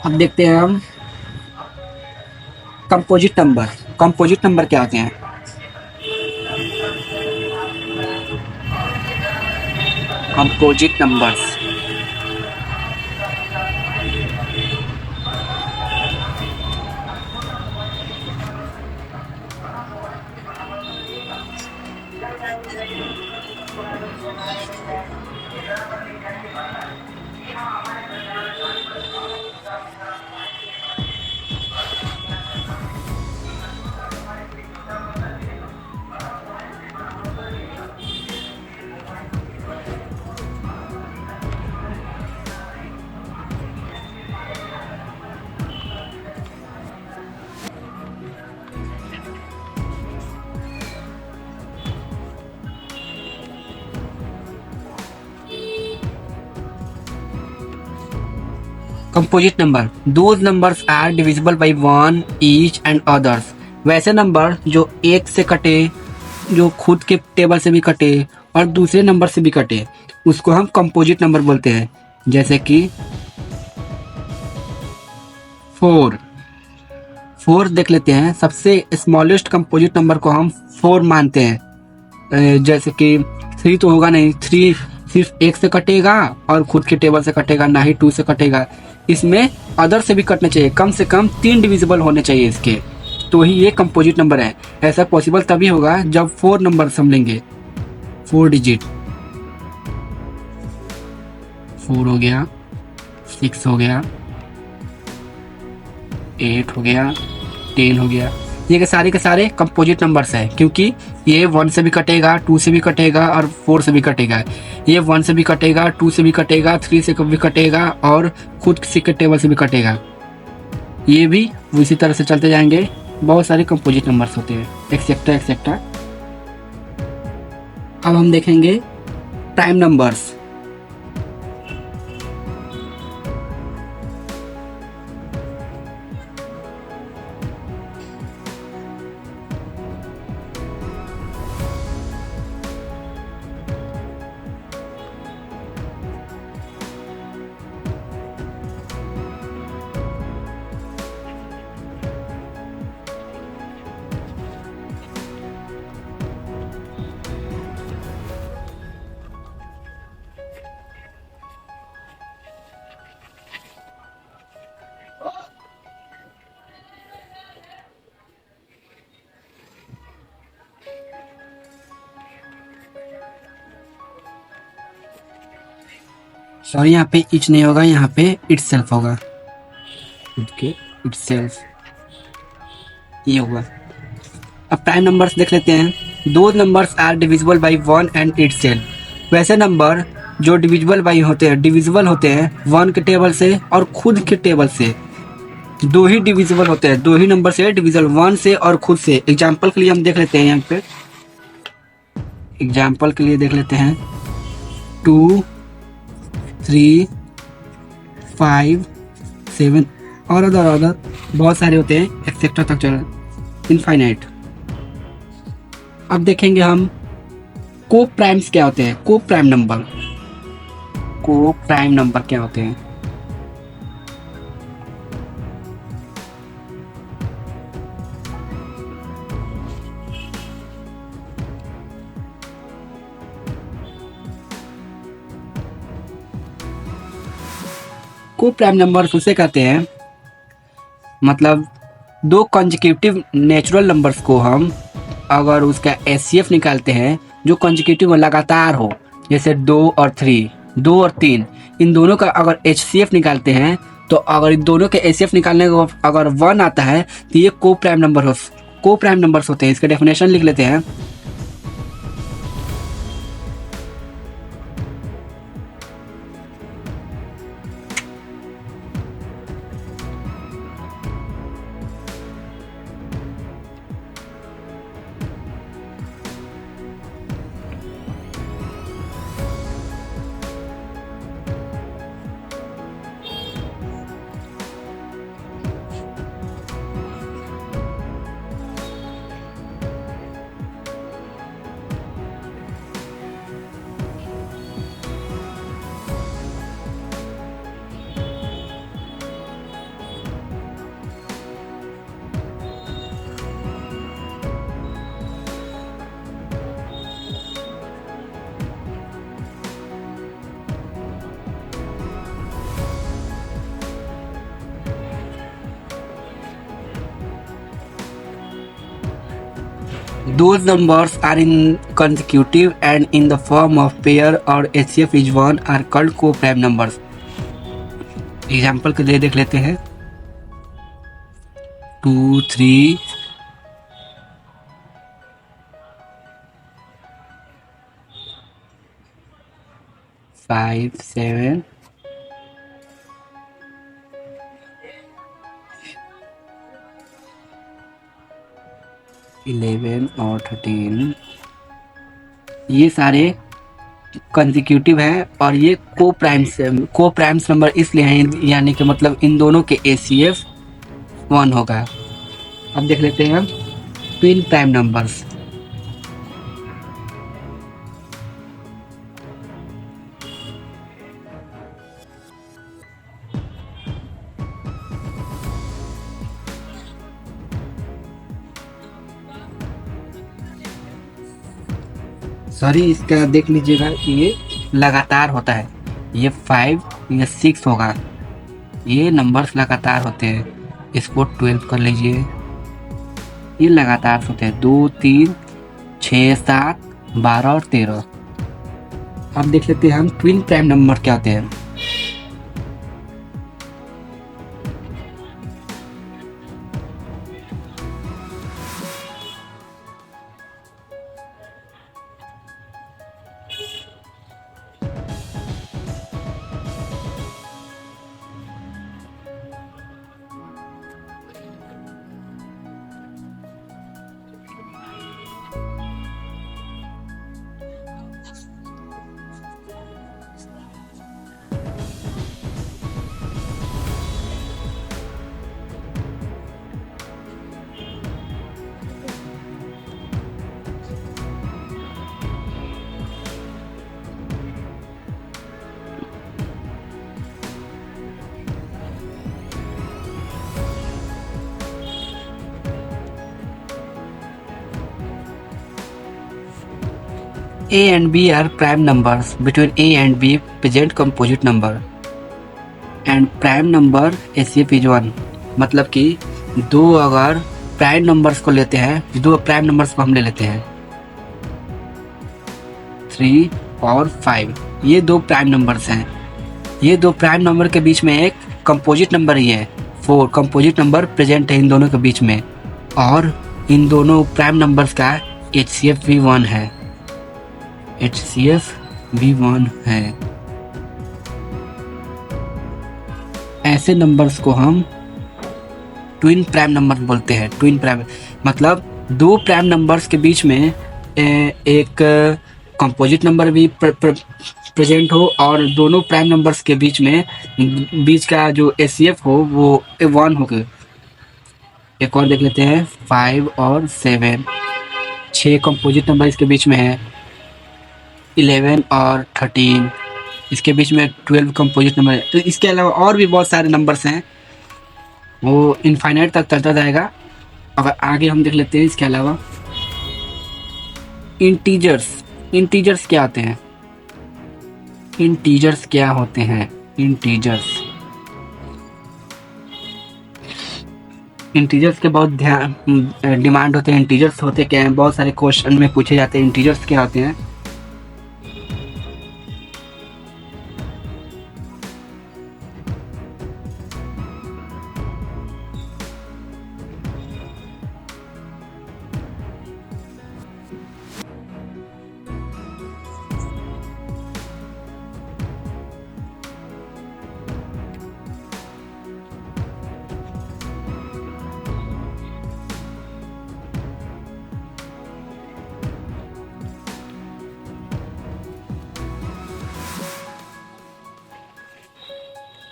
अब देखते हैं हम कंपोजिट नंबर। कंपोजिट नंबर क्या होते हैं? Composite numbers. Composite number, those numbers are divisible by one each and others. वैसे नंबर जो एक से कटे, जो खुद के टेबल से भी कटे और दूसरे नंबर से भी कटे, उसको हम कंपोजिट नंबर बोलते हैं। जैसे कि 4। 4 देख लेते हैं, सबसे स्मॉलेस्ट कंपोजिट नंबर को हम 4 मानते हैं। जैसे कि 3 तो होगा नहीं, 3 सिर्फ एक से कटेगा और खुद के टेबल से कटेगा, ना ही 2 से कटेगा। इसमें अदर से भी कटने चाहिए, कम से कम 3 डिविजिबल होने चाहिए इसके, तो ही ये कंपोजिट नंबर है। ऐसा पॉसिबल तभी होगा जब 4 नंबर हम लेंगे, 4 डिजिट। 4 हो गया, 6 हो गया, 8 हो गया, 10 हो गया। ये के सारे कंपोजिट नंबर्स हैं, क्योंकि ये 1 से भी कटेगा, 2 से भी कटेगा और 4 से भी कटेगा। ये 1 से भी कटेगा, 2 से भी कटेगा, 3 से भी कटेगा और खुद किसी के टेबल से भी कटेगा। ये भी उसी तरह से चलते जाएंगे। बहुत सारे कंपोजिट नंबर्स होते हैं, एक्सेट्रा एक्सेट्रा। अब हम देखेंगे प्राइम नंबर्स। सॉरी, यहाँ पे इच नहीं होगा, यहाँ पे इटसेल्फ होगा। ओके, इटसेल्फ ये होगा। अब प्राइम नंबर्स देख लेते हैं। दो numbers are divisible by 1 and itself. वैसे नंबर जो डिविजिबल बाई होते हैं, डिविजिबल होते हैं 1 के टेबल से और खुद के टेबल से। दो ही डिविजिबल होते हैं, दो ही नंबर से डिविजिबल, 1 से और खुद से। एग्जाम्पल के लिए हम देख लेते हैं, यहाँ पे एग्जाम्पल के लिए देख लेते हैं। 2, 3, 5, 7 और अदर बहुत सारे होते हैं, एक्सेट्रा तक चल, इनफाइनाइट। अब देखेंगे हम को प्राइम्स क्या होते हैं। को प्राइम नंबर, को प्राइम नंबर क्या होते हैं? को प्राइम नंबर उसे कहते हैं, मतलब दो कंजिक्यूटिव नेचुरल नंबर्स को हम अगर उसका एचसीएफ निकालते हैं, जो कंजिक्यूटिव लगातार हो, जैसे 2 और 3, 2 और 3, इन दोनों का अगर एचसीएफ निकालते हैं, तो अगर इन दोनों के एचसीएफ निकालने को अगर 1 आता है तो ये को प्राइम नंबर्स होते हैं। इसका डेफिनेशन लिख लेते हैं। Those numbers are in consecutive and in the form of pair or HCF is one are called co-prime numbers. Example के लिए देख लेते हैं 2 3 5 7 11 और 13 ये सारे कंसेक्यूटिव है और ये को प्राइम्स नंबर इसलिए हैं, यानी कि मतलब इन दोनों के ACF 1 होगा। अब देख लेते हैं हम ट्विन प्राइम नंबर्स। सॉरी, इसका देख लीजिएगा, ये लगातार होता है। ये 5 या 6 होगा, ये नंबर्स लगातार होते हैं। इसको 12 कर लीजिए, ये लगातार होते हैं 2 3 6 7 12 और 13। अब देख लेते हैं हम ट्विन प्राइम नंबर क्या होते हैं। A and B are prime numbers. Between A and B present composite number and prime number ACF is 1। मतलब कि दो अगर प्राइम नंबर्स को लेते हैं, दो प्राइम नंबर्स को हम ले लेते हैं 3 और 5, ये दो प्राइम नंबर्स हैं। ये दो प्राइम नंबर के बीच में एक कंपोजिट नंबर ही है 4। कंपोजिट नंबर प्रेजेंट है इन दोनों के बीच में, और इन दोनों प्राइम नंबर्स का HCF भी 1 है। HCF भी 1 है। ऐसे नंबर्स को हम ट्विन प्राइम नंबर बोलते हैं। ट्विन प्राइम मतलब दो प्राइम नंबर्स के बीच में एक कंपोजिट नंबर भी प्रेजेंट हो और दोनों प्राइम नंबर्स के बीच का जो HCF हो वो 1 हो गए। एक और देख लेते हैं 5 और 7, 6 कंपोजिट नंबर इसके बीच में है। 11 और 13 इसके बीच में 12 कंपोजिट नंबर है। तो इसके अलावा और भी बहुत सारे नंबर्स हैं, वो इनफाइनाइट तक चलता जाएगा। अगर आगे हम देख लेते हैं इसके अलावा इंटीजर्स क्या होते हैं। इंटीजर्स के बहुत डिमांड होते हैं। इंटीजर्स होते क्या हैं, बहुत सारे क्वेश्चन में पूछे जाते हैं। इंटीजर्स क्या होते हैं।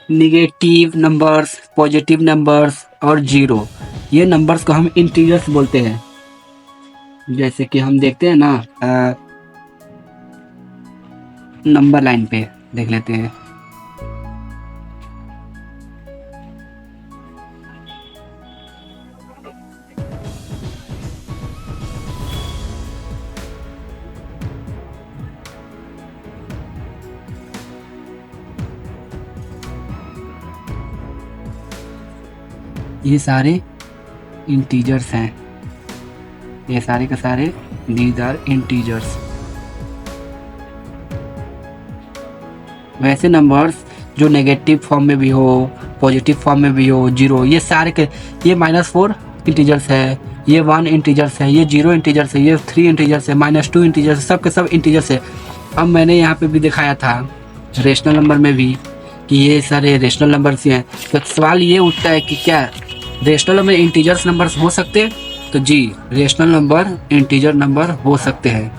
निगेटिव नंबर्स, पॉजिटिव नंबर्स और जीरो, ये नंबर्स को हम इंटीजर्स बोलते हैं। जैसे कि हम देखते हैं ना, नंबर लाइन पे देख लेते हैं। ये सारे इंटीजर्स हैं। ये सारे के सारे दीज आर इंटीजर्स। वैसे नंबर्स जो नेगेटिव फॉर्म में भी हो, पॉजिटिव फॉर्म में भी हो, जीरो, ये सारे के, ये -4 इंटीजर्स है, ये 1 इंटीजर्स है, ये 0 इंटीजर्स है, ये 3 इंटीजर्स है, -2 इंटीजर्स है, सब के सब इंटीजर्स है। अब मैंने यहाँ पे भी दिखाया था रेशनल नंबर में भी कि ये सारे रेशनल नंबर्स ही हैं। तो सवाल ये उठता है कि क्या रेशनल में इंटीजर्स नंबर्स हो सकते हैं? तो जी, रेशनल नंबर इंटीजर नंबर हो सकते हैं।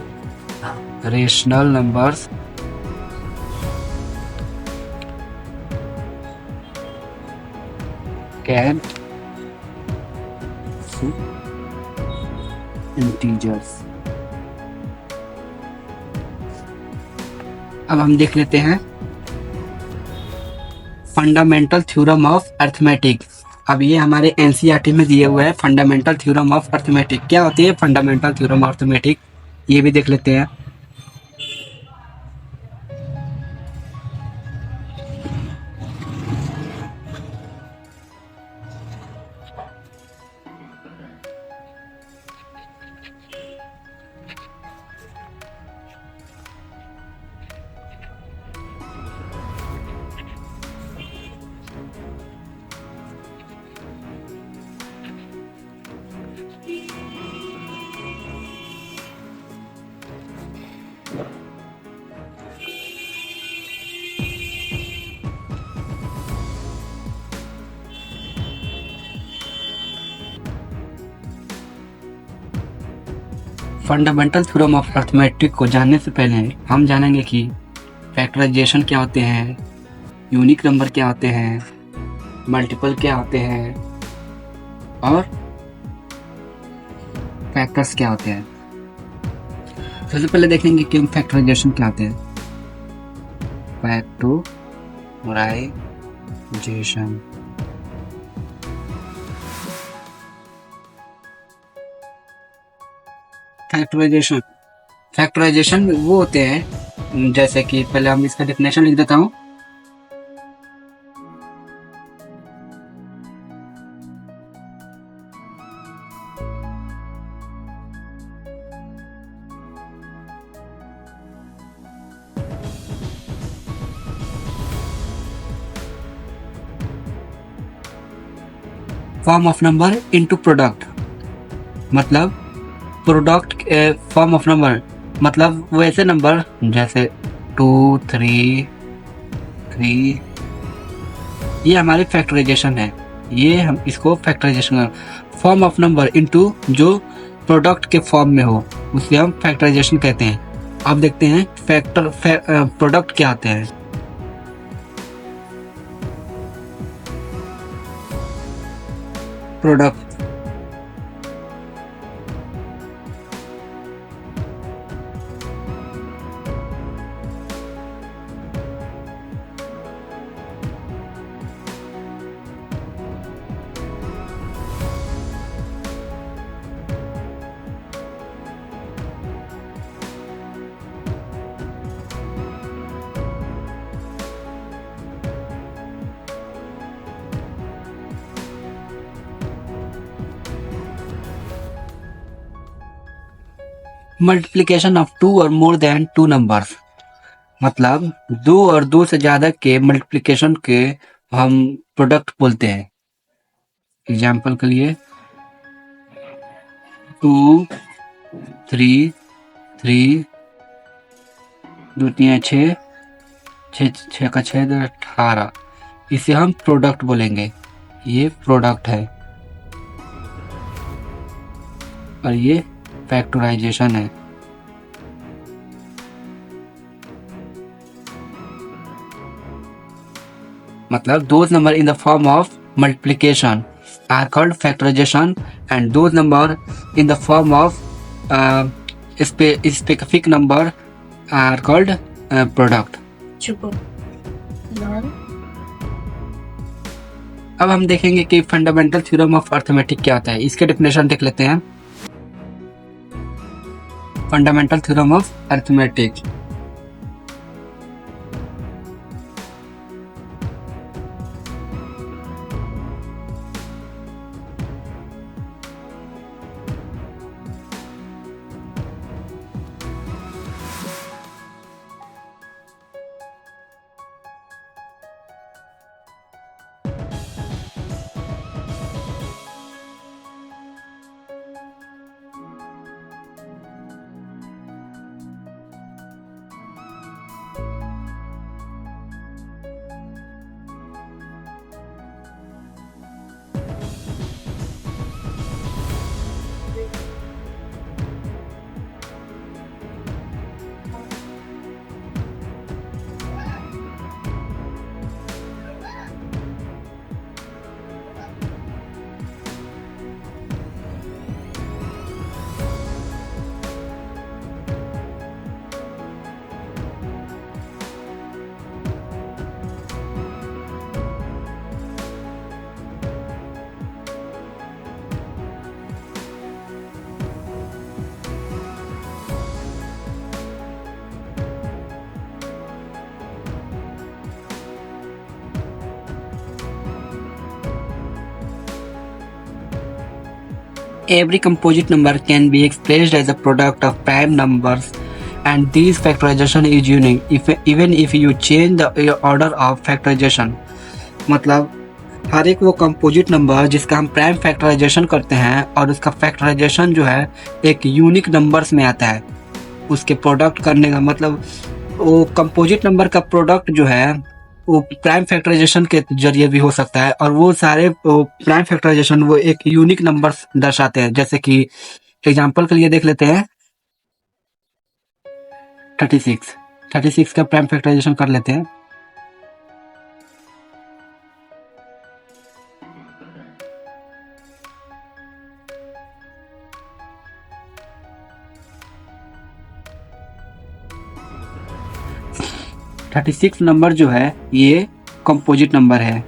Rational numbers can integers. अब हम देख लेते हैं फंडामेंटल थ्योरम ऑफ अर्थमेटिक। अब ये हमारे एनसीईआरटी में दिए हुए हैं फंडामेंटल थ्योरम ऑफ अर्थमेटिक। क्या होती है फंडामेंटल थ्योरम ऑफ अर्थमेटिक, ये भी देख लेते हैं। फंडामेंटल थ्योरम ऑफ अर्थमेटिक को जानने से पहले हम जानेंगे कि फैक्टराइजेशन क्या होते हैं, यूनिक नंबर क्या होते हैं, मल्टीपल क्या होते हैं और फैक्टर्स क्या होते हैं। सबसे पहले देखेंगे कि फैक्टराइजेशन क्या होते हैं। फैक्टराइजेशन फैक्टराइजेशन फैक्टराइजेशन वो होते हैं, जैसे कि पहले हम इसका डेफिनेशन लिख देता हूँ। Form of number into product, मतलब प्रोडक्ट फॉर्म ऑफ नंबर मतलब वैसे नंबर जैसे 2, 3, 3, ये हमारी फैक्टराइजेशन है। ये हम इसको factorization form of number into जो प्रोडक्ट के फॉर्म में हो उसे हम फैक्टराइजेशन कहते हैं। अब देखते हैं प्रोडक्ट क्या आते हैं। प्रोडक्ट मल्टीप्लिकेशन ऑफ 2 और मोर देन 2 नंबर्स, मतलब 2 और 2 से ज्यादा के मल्टीप्लिकेशन के हम प्रोडक्ट बोलते हैं। एग्जाम्पल के लिए 2, 3, 3, 2 3 6, 6 का 6 18, इसे हम प्रोडक्ट बोलेंगे। ये प्रोडक्ट है और ये फैक्टराइजेशन है। मतलब those number in the form of multiplication are called factorization and those number in the form of specific number are called product। अब हम देखेंगे कि फंडामेंटल थ्योरम ऑफ अर्थमेटिक क्या होता है। इसके डेफिनेशन देख लेते हैं। Fundamental theorem of arithmetic, Every composite number can be expressed as a product of prime numbers, and this factorization is unique even if you change the order of factorization. मतलब हर एक वो कंपोजिट नंबर जिसका हम prime factorisation करते हैं और उसका factorisation जो है एक यूनिक नंबर्स में आता है, उसके प्रोडक्ट करने का मतलब वो कंपोजिट नंबर का प्रोडक्ट जो है वो प्राइम फैक्टराइजेशन के जरिए भी हो सकता है, और वो सारे प्राइम फैक्टराइजेशन वो एक यूनिक नंबर्स दर्शाते हैं। जैसे कि एग्जांपल के लिए देख लेते हैं 36 का प्राइम फैक्टराइजेशन कर लेते हैं। थर्टी सिक्स नंबर जो है ये कंपोजिट नंबर है।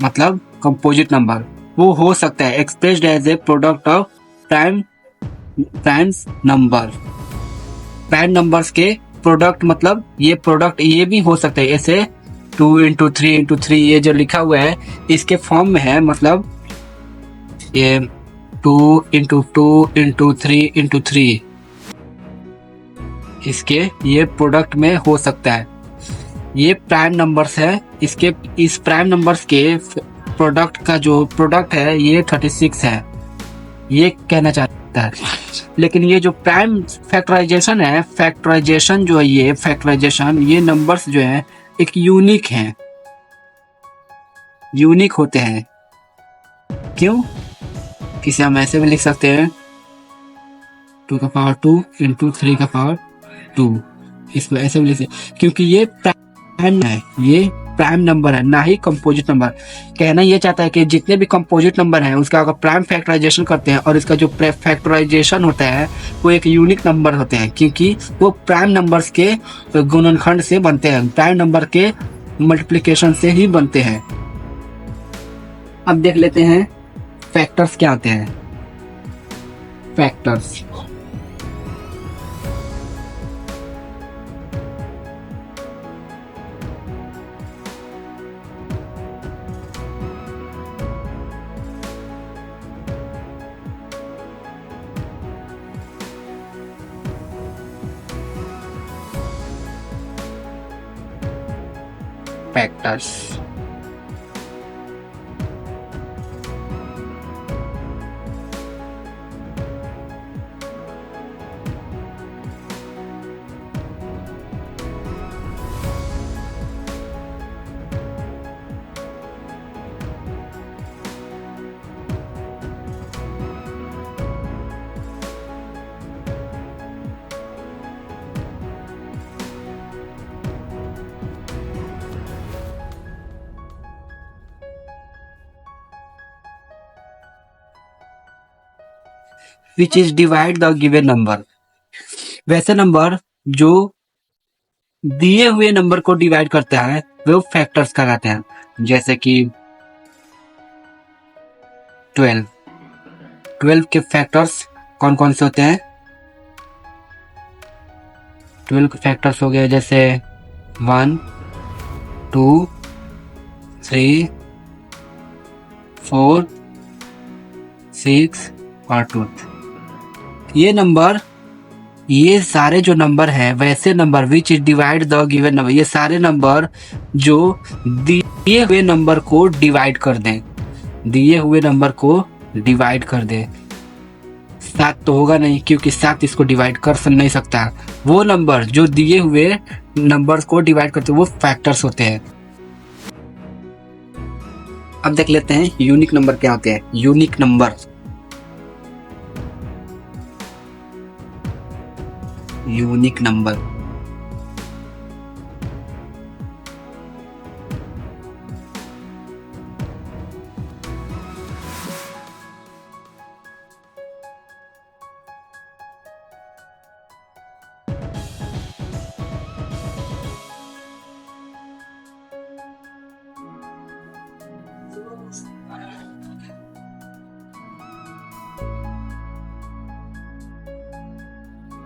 मतलब कंपोजिट नंबर वो हो सकता है expressed as a product of primes number. Prime numbers के प्रोडक्ट मतलब ये प्रोडक्ट ये भी हो सकता है, ऐसे 2 इंटू 3 इंटू 3 ये जो लिखा हुआ है इसके फॉर्म में है, मतलब ये 2 इंटू 2 इंटू 3 इंटू 3 इसके ये प्रोडक्ट में हो सकता है। ये प्राइम नंबर्स है, इसके इस प्राइम नंबर्स के प्रोडक्ट का जो प्रोडक्ट है ये 36 है, ये कहना चाहता है। लेकिन ये जो प्राइम फैक्टराइजेशन है, फैक्टराइजेशन जो है ये फैक्टराइजेशन ये नंबर्स जो है एक यूनिक हैं, यूनिक होते हैं। क्यों? इसे हम ऐसे भी लिख सकते हैं 2 का पावर 2 इंटू 3 का पावर 2, इसको ऐसे भी लिख सकते क्योंकि ये प्राइम है, ये प्राइम नंबर है ना ही कंपोजिट नंबर। कहना ये चाहता है कि जितने भी कंपोजिट नंबर हैं उसका अगर प्राइम फैक्टराइजेशन करते हैं और इसका जो फैक्टराइजेशन होता है वो एक यूनिक नंबर होते हैं, क्योंकि वो प्राइम नंबर्स के गुणनखंड से बनते हैं, प्राइम नंबर के मल्टीप्लिकेशन से ही बनते हैं। अब देख लेते हैं फैक्टर्स क्या आते हैं। Factors factors which is divide the given number। वैसे नंबर जो दिए हुए नंबर को डिवाइड करता है वो फैक्टर्स कहलाते हैं। जैसे कि 12 के फैक्टर्स कौन कौन से होते हैं? 12 के फैक्टर्स हो गए जैसे 1 2 3 4 6 और 2। ये नंबर, ये सारे जो नंबर हैं वैसे number which is divide the given number, ये सारे नंबर जो दिए हुए नंबर को डिवाइड कर दें, दिए हुए नंबर को डिवाइड कर दें। 7 तो होगा नहीं क्योंकि 7 इसको डिवाइड कर नहीं सकता। वो नंबर जो दिए हुए नंबर्स को डिवाइड करते हैं वो फैक्टर्स होते हैं। अब देख लेते हैं यूनिक नंबर क्या होते हैं। Unique number, unique number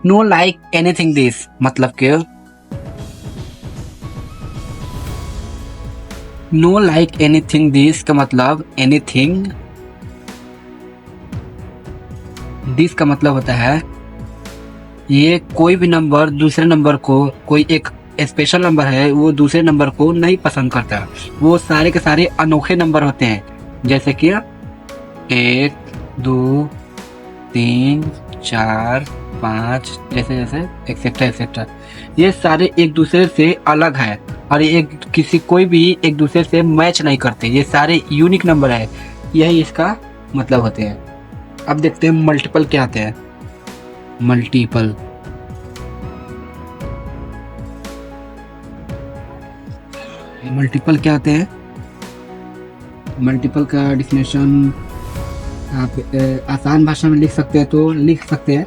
know like anything this, मतलब कि नो लाइक एनीथिंग दिस का मतलब एनीथिंग, दिस का मतलब होता है ये कोई भी नंबर दूसरे नंबर को, कोई एक स्पेशल नंबर है वो दूसरे नंबर को नहीं पसंद करता। वो सारे के सारे अनोखे नंबर होते हैं, जैसे कि 1 2 3 4 5 जैसे जैसे एक्सेट्रा एक्सेट्रा। ये सारे एक दूसरे से अलग है और एक किसी कोई भी एक दूसरे से मैच नहीं करते। ये सारे यूनिक नंबर है, यही इसका मतलब होते हैं। अब देखते हैं मल्टीपल क्या आते हैं। मल्टीपल, मल्टीपल क्या आते हैं? मल्टीपल का डिफिनेशन आप आसान भाषा में लिख सकते हैं तो लिख सकते हैं,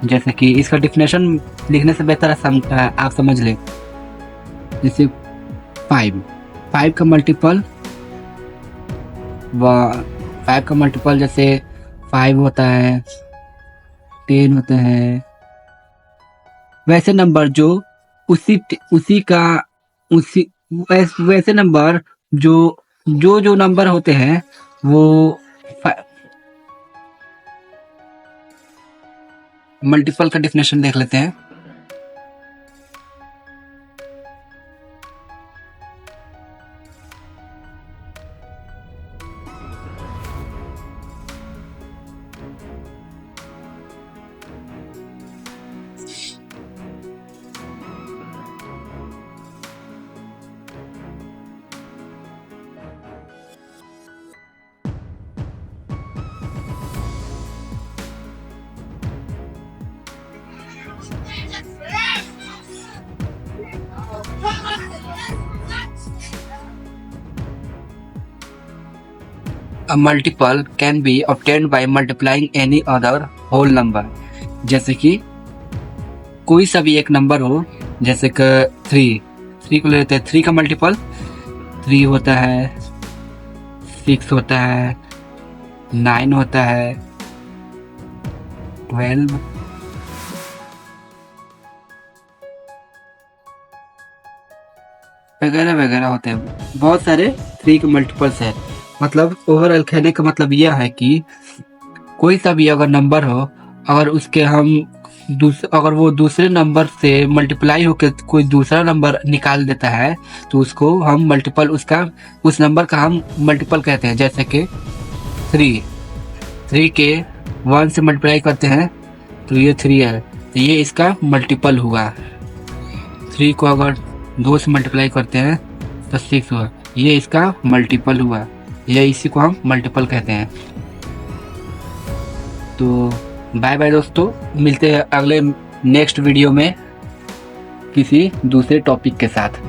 जैसे कि इसका डिफिनेशन लिखने से बेहतर आप समझ लें। जैसे 5 का मल्टीपल, व 5 का मल्टीपल जैसे 5 होता है, 10 होता है। वैसे नंबर जो उसी का उसी वैसे नंबर जो नंबर होते हैं वो मल्टीपल का डिफिनेशन देख लेते हैं। A multiple can be obtained by multiplying any other whole number। जैसे कि कोई सा भी एक नंबर हो, जैसे कि 3 को लेते हैं। 3 का मल्टीपल 3 होता है, 6 होता है, 9 होता है, 12 वगैरह वगैरह होते हैं। बहुत सारे 3 के मल्टीपल्स है। मतलब ओवरऑल कहने का मतलब यह है कि कोई सा भी अगर नंबर हो, अगर उसके हम अगर वो दूसरे नंबर से मल्टीप्लाई होकर कोई दूसरा नंबर निकाल देता है तो उसको हम मल्टीपल, उस नंबर का हम मल्टीपल कहते हैं। जैसे कि 3 के 1 से मल्टीप्लाई करते हैं तो ये 3 है, तो ये इसका मल्टीपल हुआ। 3 को अगर 2 से मल्टीप्लाई करते हैं तो 6 हुआ, ये इसका मल्टीपल हुआ। ये इसी को हम मल्टीपल कहते हैं। तो बाय बाय दोस्तों, मिलते हैं अगले नेक्स्ट वीडियो में किसी दूसरे टॉपिक के साथ।